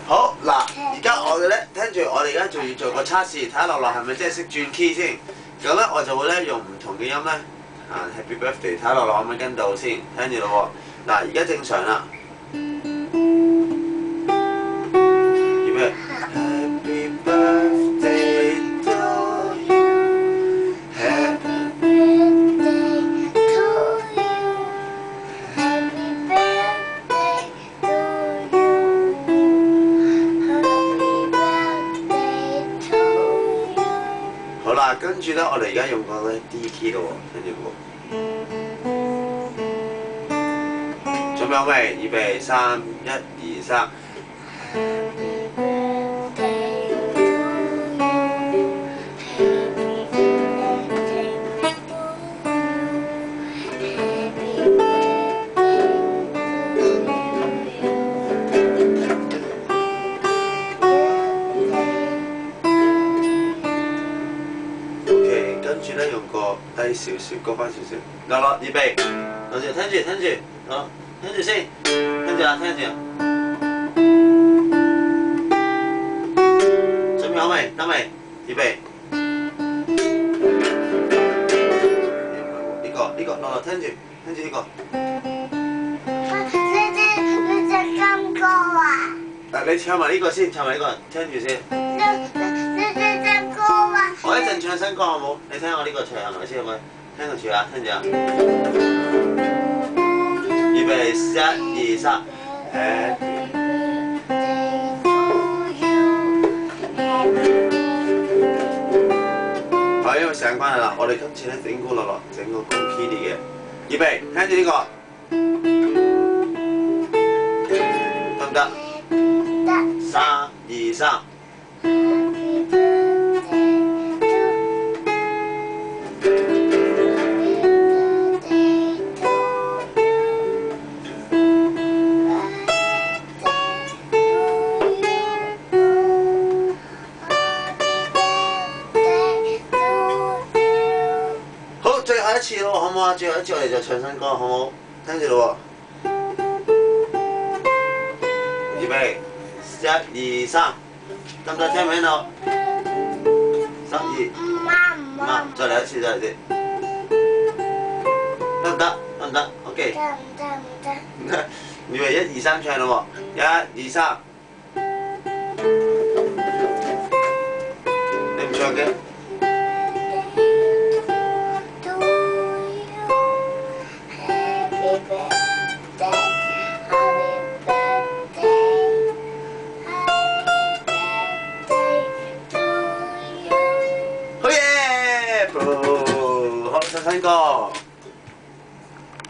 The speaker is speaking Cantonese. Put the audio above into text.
好嗱，而家我哋咧聽住，我哋而家仲要做個測試，睇下樂樂係咪真係識轉 key 先。咁咧我就會咧用唔同嘅音咧Happy Birthday， 睇下樂樂可唔可以跟到先。聽住咯喎，嗱而家正常啦。預備 Happy Birthday to you。Happy birthday to you，Happy birthday to you，Happy birthday to you。好啦，跟住咧，我哋而家用個咧 D key 咯喎，聽住喎。準備好未？預備3、1、2、3。Happy birthday to you，Happy birthday to you，Happy OK， 跟住咧用個低少少，高翻少少。樂樂，預備，留住，聽住，好，聽住先，聽住啊，聽住啊。準備好未？得未？預備。呢個，樂樂聽住呢個。呢隻金歌啊！嗱，你唱埋呢個先，唱埋呢個，聽住先。呢隻金歌啊！我一陣唱新歌好冇？你聽我呢個唱係咪先？好唔好？聽住啊，聽住啊。預備1、2、3。Happy birthday to you，Happy。好，因為時間關係啦，我哋今次咧整蠱樂樂，整個高 key 啲嘅。預備，聽住呢個，得唔得？3、2、3。好，最後一次咯，好唔好啊？最後一次我哋就唱新歌，好唔好？聽住咯喎。預備1、2、3，得唔得？聽唔聽到？3、2，唔啱，再嚟一次，再嚟一次。得唔得？得唔得 ？OK。得唔得？預備1、2、3唱咯喎，1、2、3。你唔唱嘅？好嘢！好，唱新歌。